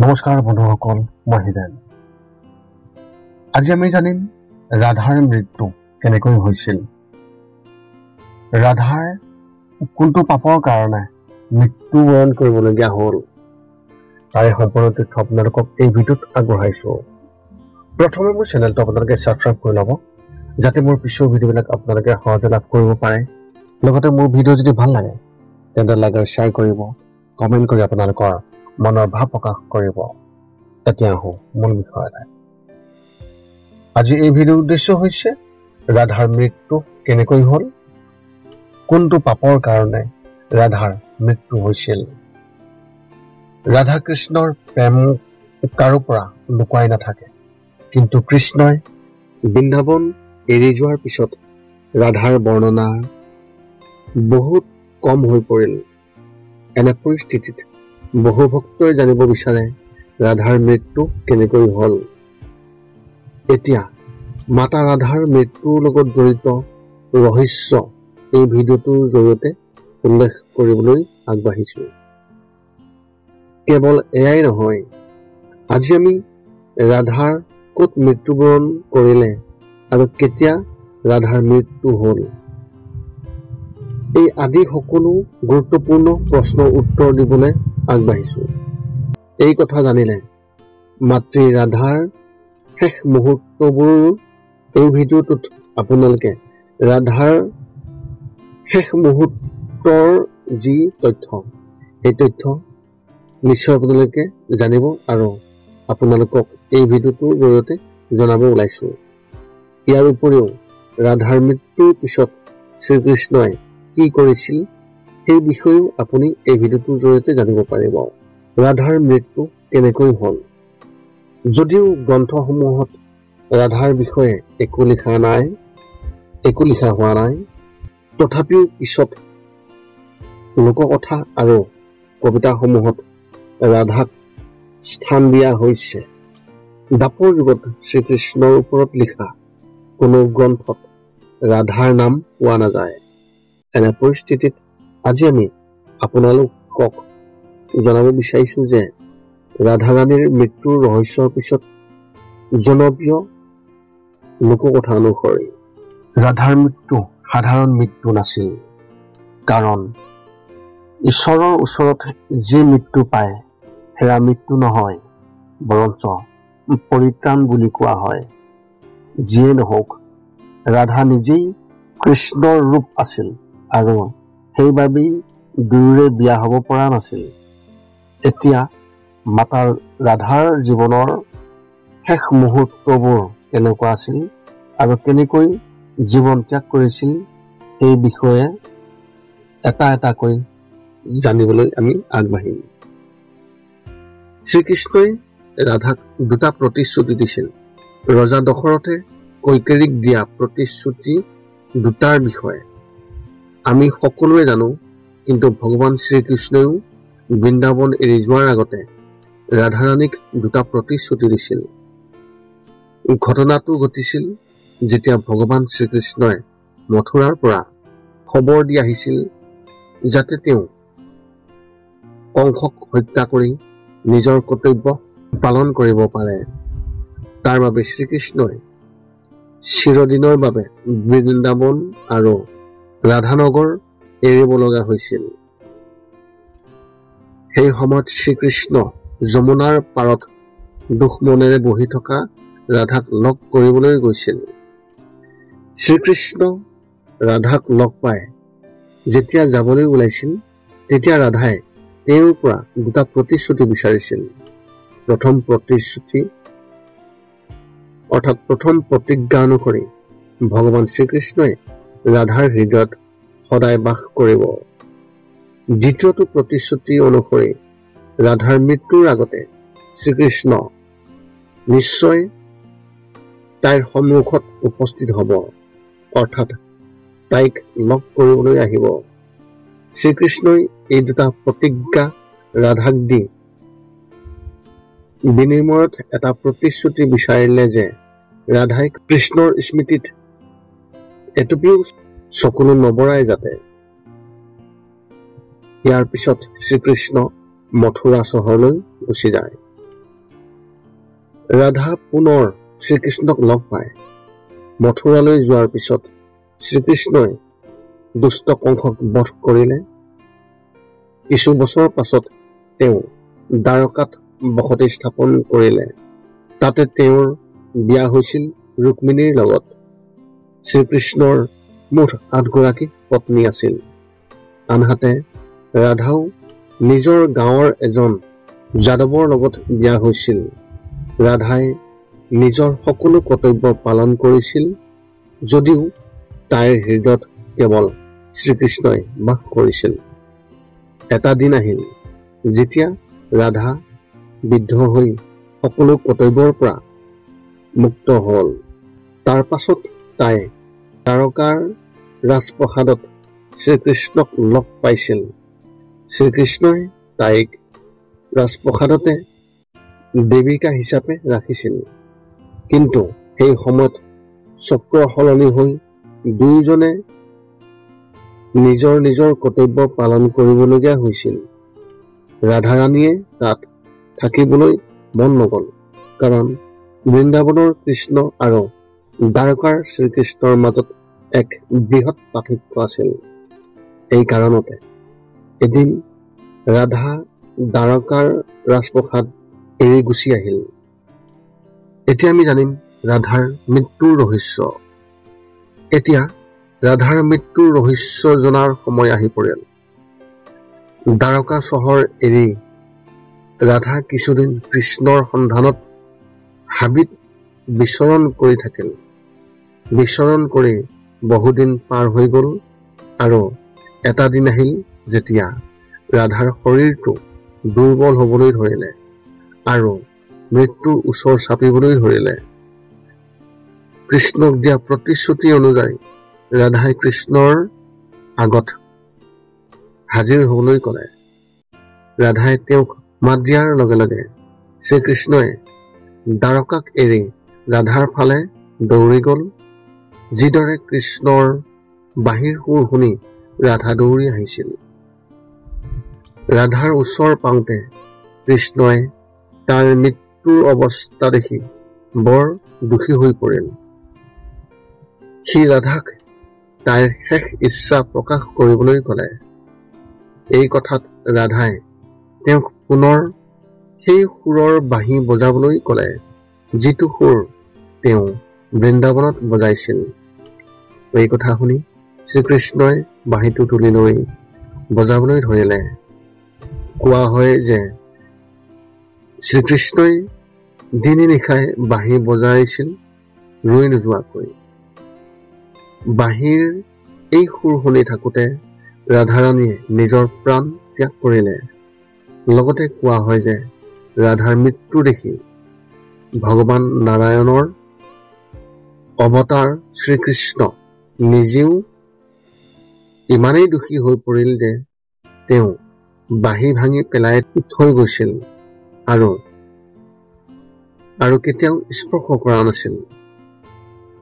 নমস্কাৰ বন্ধুসকল, মই হিৰেন। আজি আমি জানিম ৰাধাৰ মৃত্যু কেনেকৈ হৈছিল। ৰাধাৰ কোনটো পাপৰ কাৰণে মৃত্যুবৰণ কৰিবলগীয়া হ'ল, তাৰে সম্পূৰ্ণ তথ্য আপোনালোকক এই ভিডিঅ'ত আগবঢ়াইছোঁ। প্ৰথমে মোৰ চেনেলটো আপোনালোকে ছাবস্ক্ৰাইব কৰি ল'ব, যাতে মোৰ পিছৰ ভিডিঅ'বিলাক আপোনালোকে সহজে লাভ কৰিব পাৰে। লগতে মোৰ ভিডিঅ' যদি ভাল লাগে তেন্তে লাইক আৰু শ্বেয়াৰ কৰিব, কমেণ্ট কৰি আপোনালোকৰ মনৰ ভাৱ প্ৰকাশ কৰিব। এতিয়া আহোঁ মূল বিষয়লৈ। আজি এই ভিডিঅ'ৰ উদ্দেশ্য হৈছে ৰাধাৰ মৃত্যু কেনেকৈ হ'ল, কোনটো পাপৰ কাৰণে ৰাধাৰ মৃত্যু হৈছিল। ৰাধা কৃষ্ণৰ প্ৰেম কাৰো পৰা লুকুৱাই নাথাকে, কিন্তু কৃষ্ণই বৃন্দাবন এৰি যোৱাৰ পিছত ৰাধাৰ বৰ্ণনা বহুত কম হৈ পৰিল। এনে পৰিস্থিতিত বহু ভক্তই জানিব বিচাৰে ৰাধাৰ মৃত্যু কেনেকৈ হ'ল। এতিয়া মাতা ৰাধাৰ মৃত্যুৰ লগত জড়িত ৰহস্য এই ভিডিঅ'টোৰ জৰিয়তে উল্লেখ কৰিবলৈ আগবাঢ়িছোঁ। কেৱল এয়াই নহয়, আজি আমি ৰাধাৰ ক'ত মৃত্যুবৰণ কৰিলে আৰু কেতিয়া ৰাধাৰ মৃত্যু হ'ল, এই আদি সকলো গুৰুত্বপূৰ্ণ প্ৰশ্নৰ উত্তৰ দিবলৈ আগবাঢ়িছোঁ। এই কথা জানিলে মাতৃ ৰাধাৰ শেষ মুহূৰ্তবোৰ এই ভিডিঅ'টোত আপোনালোকে ৰাধাৰ শেষ মুহূৰ্তৰ যি তথ্য, এই তথ্য নিশ্চয় আপোনালোকে জানিব আৰু আপোনালোকক এই ভিডিঅ'টোৰ জৰিয়তে জনাব ওলাইছোঁ। ইয়াৰ উপৰিও ৰাধাৰ মৃত্যুৰ পিছত শ্ৰীকৃষ্ণই কি কৰিছিল সেই বিষয়েও আপুনি এই ভিডিঅ'টোৰ জৰিয়তে জানিব পাৰিব। ৰাধাৰ মৃত্যু কেনেকৈ হ'ল। যদিও গ্ৰন্থসমূহত ৰাধাৰ বিষয়ে একো লিখা হোৱা নাই, তথাপিও পিছত লোককথা আৰু কবিতাসমূহত ৰাধাক স্থান দিয়া হৈছে। দ্বাপৰ যুগত শ্ৰীকৃষ্ণৰ ওপৰত লিখা কোনো গ্ৰন্থত ৰাধাৰ নাম পোৱা নাযায়। এনে পৰিস্থিতিত আজি আমি আপোনালোকক জনাব বিচাৰিছোঁ যে ৰাধাৰাণীৰ মৃত্যুৰ ৰহস্যৰ পিছত জনপ্ৰিয় লোককথা অনুসৰি ৰাধাৰ মৃত্যু সাধাৰণ মৃত্যু নাছিল। কাৰণ ঈশ্বৰৰ ওচৰত যি মৃত্যু পায় সেয়া মৃত্যু নহয়, বৰঞ্চ পৰিত্ৰাণ বুলি কোৱা হয়। যিয়ে নহওক, ৰাধা নিজেই কৃষ্ণৰ ৰূপ আছিল আৰু সেইবাবেই দুয়োৰে বিয়া হ'ব পৰা নাছিল। এতিয়া মাতা ৰাধাৰ জীৱনৰ শেষ মুহূৰ্তবোৰ কেনেকুৱা আছিল আৰু কেনেকৈ জীৱন ত্যাগ কৰিছিল, সেই বিষয়ে এটা এটাকৈ জানিবলৈ আমি আগবাঢ়িম। শ্ৰীকৃষ্ণই ৰাধাক দুটা প্ৰতিশ্ৰুতি দিছিল। ৰজা দশৰথে কৈকেয়ীক দিয়া প্ৰতিশ্ৰুতি দুটাৰ বিষয়ে আমি সকলোৱে জানো, কিন্তু ভগৱান শ্ৰীকৃষ্ণইও বৃন্দাবন এৰি যোৱাৰ আগতে ৰাধাৰাণীক দুটা প্ৰতিশ্ৰুতি দিছিল। ঘটনাটো ঘটিছিল যেতিয়া ভগৱান শ্ৰীকৃষ্ণই মথুৰাৰ পৰা খবৰ দি আহিছিল যাতে তেওঁ কংসক হত্যা কৰি নিজৰ কৰ্তব্য পালন কৰিব পাৰে। তাৰ বাবে শ্ৰীকৃষ্ণই চিৰদিনৰ বাবে বৃন্দাবন আৰু ৰাধানগৰ এৰিব লগা হৈছিল। সেই সময়ত শ্ৰীকৃষ্ণ যমুনাৰ পাৰত দুখ মনেৰে বহি থকা ৰাধাক লগ কৰিবলৈ গৈছিল। শ্ৰীকৃষ্ণ ৰাধাক লগ পাই যেতিয়া যাবলৈ ওলাইছিল, তেতিয়া ৰাধাই তেওঁৰ পৰা দুটা প্ৰতিশ্ৰুতি বিচাৰিছিল। প্ৰথম প্ৰতিশ্ৰুতি অৰ্থাৎ প্ৰথম প্ৰতিজ্ঞা অনুসৰি ভগৱান শ্ৰীকৃষ্ণই ৰাধাৰ হৃদয়ত সদায় বাস কৰিব। দ্বিতীয়টো প্ৰতিশ্ৰুতি অনুসৰি ৰাধাৰ মৃত্যুৰ আগতে শ্ৰীকৃষ্ণ নিশ্চয় তাইৰ সন্মুখত উপস্থিত হ'ব, অৰ্থাৎ তাইক লগ কৰিবলৈ আহিব। শ্ৰীকৃষ্ণই এই দুটা প্ৰতিজ্ঞা ৰাধাক দি বিনিময়ত এটা প্ৰতিশ্ৰুতি বিচাৰিলে যে ৰাধাই কৃষ্ণৰ স্মৃতিত এটুপিও চকুলো নবৰাই যাতে। ইয়াৰ পিছত শ্ৰীকৃষ্ণ মথুৰা চহৰলৈ গুচি যায়। ৰাধা পুনৰ শ্ৰীকৃষ্ণক লগ পায়। মথুৰালৈ যোৱাৰ পিছত শ্ৰীকৃষ্ণই দুষ্ট কংসক বধ কৰিলে। কিছু বছৰ পাছত তেওঁ দ্বাৰকাত বসতি স্থাপন কৰিলে। তাতে তেওঁৰ বিয়া হৈছিল ৰুক্মিণীৰ লগত। শ্ৰীকৃষ্ণৰ মুঠ 8 গৰাকী পত্নী আছিল। আনহাতে ৰাধাও নিজৰ গাঁৱৰ এজন যাদৱৰ লগত বিয়া হৈছিল। ৰাধাই নিজৰ সকলো কৰ্তব্য পালন কৰিছিল, যদিও তাইৰ হৃদয়ত কেৱল শ্ৰীকৃষ্ণই বাস কৰিছিল। এটা দিন আহিল যেতিয়া ৰাধা বিদ্ধ হৈ সকলো কৰ্তব্যৰ পৰা মুক্ত হ'ল। তাৰ পাছত তাই দ্বাৰকাৰ ৰাজপ্ৰসাদত শ্ৰীকৃষ্ণক লগ পাইছিল। শ্ৰীকৃষ্ণই তাইক ৰাজপ্ৰসাদতে দেৱিকা হিচাপে ৰাখিছিল। কিন্তু সেই সময়ত চক্ৰ সলনি হৈ দুয়োজনে নিজৰ নিজৰ কৰ্তব্য পালন কৰিবলগীয়া হৈছিল। ৰাধাৰাণীয়ে তাত থাকিবলৈ মন নগল, কাৰণ বৃন্দাবনৰ কৃষ্ণ আৰু দ্বাৰকাৰ শ্ৰীকৃষ্ণৰ মাজত এক বৃহৎ পাৰ্থক্য আছিল। এই কাৰণতে এদিন ৰাধা দ্বাৰকাৰ ৰাজপ্ৰসাদ এৰি গুচি আহিল। এতিয়া আমি জানিম ৰাধাৰ মৃত্যুৰ ৰহস্য। এতিয়া ৰাধাৰ মৃত্যুৰ ৰহস্য জনাৰ সময় আহি পৰিল। দ্বাৰকা চহৰ এৰি ৰাধা কিছুদিন কৃষ্ণৰ সন্ধানত হাবিত বিচৰণ কৰি থাকিল। বিচৰণ কৰি বহুদিন পাৰ হৈ গ'ল আৰু এটা দিন আহিল যেতিয়া ৰাধাৰ শৰীৰটো দুৰ্বল হ'বলৈ ধৰিলে আৰু মৃত্যুৰ ওচৰ চাপিবলৈ ধৰিলে। কৃষ্ণক দিয়া প্ৰতিশ্ৰুতি অনুযায়ী ৰাধাই কৃষ্ণৰ আগত হাজিৰ হ'বলৈ ক'লে। ৰাধাই তেওঁক মাত দিয়াৰ লগে লগে শ্ৰীকৃষ্ণই দ্বাৰকাক এৰি ৰাধাৰ ফালে দৌৰি গ'ল। যিদৰে কৃষ্ণৰ বাঁহীৰ সুৰ শুনি ৰাধা দৌৰি আহিছিল। ৰাধাৰ ওচৰ পাওঁতে কৃষ্ণই তাৰ মৃত্যুৰ অৱস্থা দেখি বৰ দুখী হৈ পৰিল। সি ৰাধাক তাইৰ শেষ ইচ্ছা প্ৰকাশ কৰিবলৈ ক'লে। এই কথাত ৰাধাই তেওঁক পুনৰ সেই সুৰৰ বাঁহী বজাবলৈ ক'লে, যিটো সুৰ তেওঁ বৃন্দাবনত বজাইছিল। এই কথা শুনি শ্ৰীকৃষ্ণই বাঁহীটো তুলি লৈ বজাবলৈ ধৰিলে। কোৱা হয় যে শ্ৰীকৃষ্ণই দিনে নিশাই বাঁহী বজাইছিল ৰৈ নোযোৱাকৈ। বাঁহীৰ এই সুৰ শুনি থাকোঁতে ৰাধাৰাণীয়ে নিজৰ প্ৰাণ ত্যাগ কৰিলে। লগতে কোৱা হয় যে ৰাধাৰ মৃত্যু দেখি ভগৱান নাৰায়ণৰ অৱতাৰ শ্ৰীকৃষ্ণ নিজেও ইমানেই দুখী হৈ পৰিল যে তেওঁ বাঁহী ভাঙি পেলাই থৈ গৈছিল আৰু কেতিয়াও স্পৰ্শ কৰা নাছিল।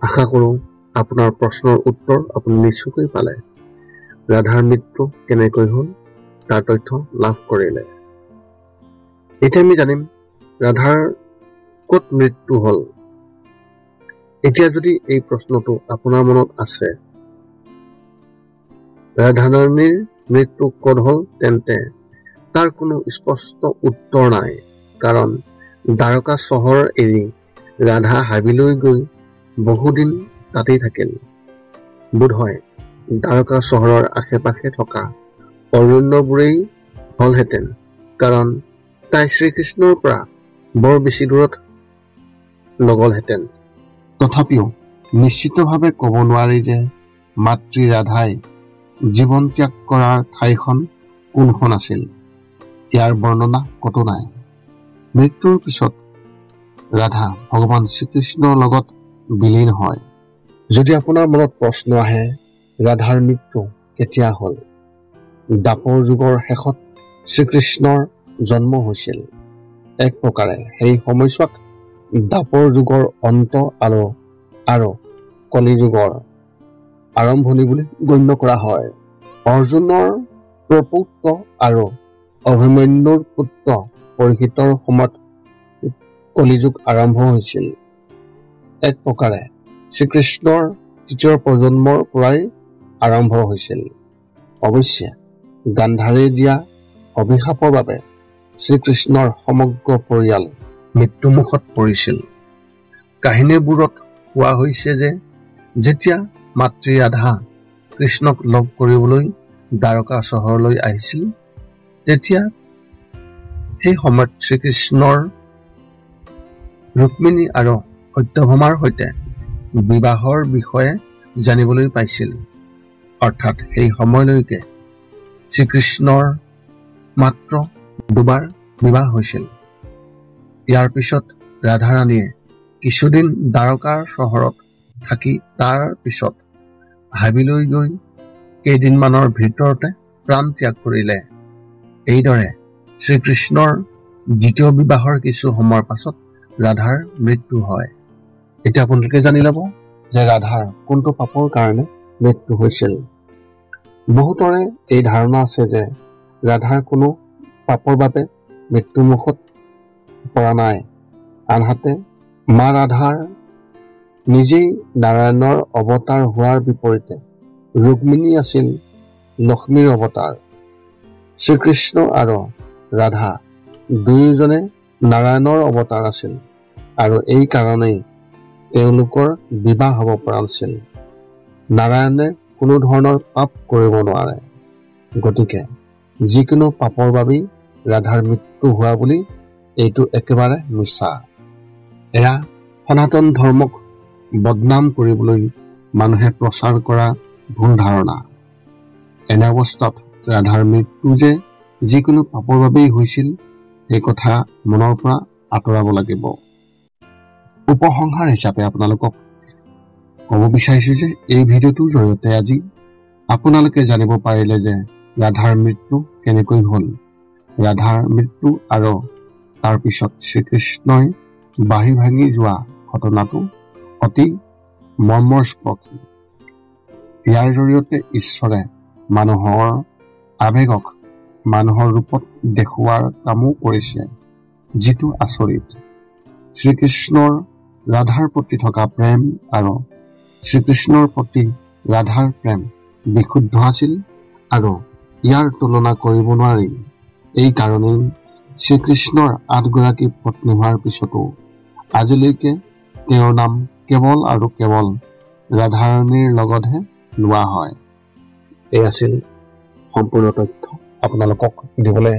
আশা কৰোঁ আপোনাৰ প্ৰশ্নৰ উত্তৰ আপুনি নিশ্চয়কৈ পালে। ৰাধাৰ মৃত্যু কেনেকৈ হ'ল তাৰ তথ্য লাভ কৰিলে। এতিয়া আমি জানিম ৰাধাৰ ক'ত মৃত্যু হ'ল। এতিয়া যদি এই প্ৰশ্নটো আপোনাৰ মনত আছে, ৰাধাৰাণীৰ মৃত্যু ক'ত হ'ল, তেন্তে তাৰ কোনো স্পষ্ট উত্তৰ নাই। কাৰণ দ্বাৰকা চহৰ এৰি ৰাধা হাবিলৈ গৈ বহুদিন তাতেই থাকিল। বোধহয় দ্বাৰকা চহৰৰ আশে পাশে থকা অৰণ্যবোৰেই হ'লহেঁতেন, কাৰণ তাই শ্ৰীকৃষ্ণৰ পৰা বৰ বেছি দূৰত নগ'লহেঁতেন। তথাপিও নিশ্চিতভাৱে ক'ব নোৱাৰি যে মাতৃ ৰাধাই জীৱন ত্যাগ কৰাৰ ঠাইখন কোনখন আছিল। ইয়াৰ বৰ্ণনা ক'তো নাই। মৃত্যুৰ পিছত ৰাধা ভগৱান শ্ৰীকৃষ্ণৰ লগত বিলীন হয়। যদি আপোনাৰ মনত প্ৰশ্ন আহে ৰাধাৰ মৃত্যু কেতিয়া হ'ল, দ্বাপৰ যুগৰ শেষত শ্ৰীকৃষ্ণৰ জন্ম হৈছিল। এক প্ৰকাৰে সেই সময়ছোৱাক দ্বাপৰ যুগৰ অন্ত আৰু কলি যুগৰ আৰম্ভণি বুলি গণ্য কৰা হয়। অৰ্জুনৰ প্ৰপৌত্ৰ আৰু অভিমন্যুৰ পুত্ৰ পৰীক্ষিতৰ সময়ত কলিযুগ আৰম্ভ হৈছিল। এক প্ৰকাৰে শ্ৰীকৃষ্ণৰ তৃতীয় প্ৰজন্মৰ পৰাই আৰম্ভ হৈছিল। অৱশ্যে গান্ধাৰীয়ে দিয়া অভিশাপৰ বাবে শ্ৰীকৃষ্ণৰ সমগ্ৰ পৰিয়াল মৃত্যুমুখত পৰিছিল। কাহিনীবোৰত কোৱা হৈছে যে যেতিয়া মাতৃ ৰাধা কৃষ্ণক লগ কৰিবলৈ দ্বাৰকা চহৰলৈ আহিছিল, তেতিয়া সেই সময়ত শ্ৰীকৃষ্ণৰ ৰুক্মিণী আৰু সত্যভামাৰ সৈতে বিবাহৰ বিষয়ে জানিবলৈ পাইছিল। অৰ্থাৎ সেই সময়লৈকে শ্ৰীকৃষ্ণৰ মাত্ৰ দুবাৰ বিবাহ হৈছিল। ইয়াৰ পিছত ৰাধাৰাণীয়ে কিছুদিন দ্বাৰকাৰ চহৰত থাকি তাৰ পিছত হাবিলৈ গৈ কেইদিনমানৰ ভিতৰতে প্ৰাণ ত্যাগ কৰিলে। এইদৰে শ্ৰীকৃষ্ণৰ দ্বিতীয় বিবাহৰ কিছু সময়ৰ পাছত ৰাধাৰ মৃত্যু হয়। এতিয়া আপোনালোকে জানি ল'ব যে ৰাধাৰ কোনটো পাপৰ কাৰণে মৃত্যু হৈছিল। বহুতৰে এই ধাৰণা আছে যে ৰাধাৰ কোনো পাপৰ বাবে মৃত্যুমুখত পৰা নাই। আনহাতে মা ৰাধাৰ নিজেই নাৰায়ণৰ অৱতাৰ হোৱাৰ বিপৰীতে ৰুক্মিণী আছিল লক্ষ্মীৰ অৱতাৰ। শ্ৰীকৃষ্ণ আৰু ৰাধা দুয়োজনে নাৰায়ণৰ অৱতাৰ আছিল আৰু এই কাৰণেই তেওঁলোকৰ বিবাহ হ'ব পৰা নাছিল। নাৰায়ণে কোনো ধৰণৰ পাপ কৰিব নোৱাৰে। গতিকে যিকোনো পাপৰ বাবেই ৰাধাৰ মৃত্যু হোৱা বুলি এইটো একেবাৰে মিছা। এয়া সনাতন ধৰ্মক বদনাম কৰিবলৈ মানুহে প্ৰচাৰ কৰা ভুল ধাৰণা। এনে অৱস্থাত ৰাধাৰ মৃত্যু যে যিকোনো পাপৰ বাবেই হৈছিল, সেই কথা মনৰ পৰা আঁতৰাব লাগিব। উপসংহাৰ হিচাপে আপোনালোকক ক'ব বিচাৰিছোঁ যে এই ভিডিঅ'টোৰ জৰিয়তে আজি আপোনালোকে জানিব পাৰিলে যে ৰাধাৰ মৃত্যু কেনেকৈ হ'ল। ৰাধাৰ মৃত্যু আৰু তাৰপিছত শ্ৰীকৃষ্ণই বাঢ়ি ভাঙি যোৱা ঘটনাটো অতি মৰ্মস্পৰ্শী। ইয়াৰ জৰিয়তে ঈশ্বৰে মানুহৰ আৱেগক মানুহৰ ৰূপত দেখুওৱাৰ কামো কৰিছে, যিটো আচৰিত। শ্ৰীকৃষ্ণৰ ৰাধাৰ প্ৰতি থকা প্ৰেম আৰু শ্ৰীকৃষ্ণৰ প্ৰতি ৰাধাৰ প্ৰেম বিশুদ্ধ আছিল আৰু ইয়াৰ তুলনা কৰিব নোৱাৰি। এই কাৰণেই শ্ৰীকৃষ্ণৰ 8গৰাকী পত্নী হোৱাৰ পিছতো আজিলৈকে তেওঁৰ নাম কেৱল আৰু কেৱল ৰাধাৰাণীৰ লগতহে লোৱা হয়। এই আছিল সম্পূৰ্ণ তথ্য আপোনালোকক দিবলৈ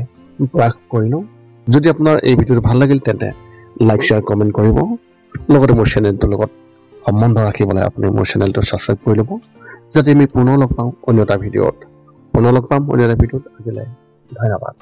প্ৰয়াস কৰিলোঁ। যদি আপোনাৰ এই ভিডিঅ'টো ভাল লাগিল তেন্তে লাইক, শ্বেয়াৰ, কমেণ্ট কৰিব। লগতে মোৰ চেনেলটোৰ লগত সম্বন্ধ ৰাখিবলৈ আপুনি মোৰ চেনেলটো ছাবস্ক্ৰাইব কৰি ল'ব, যাতে আমি পুনৰ লগ পাওঁ অন্য এটা ভিডিঅ'ত। আজিলৈ ধন্যবাদ।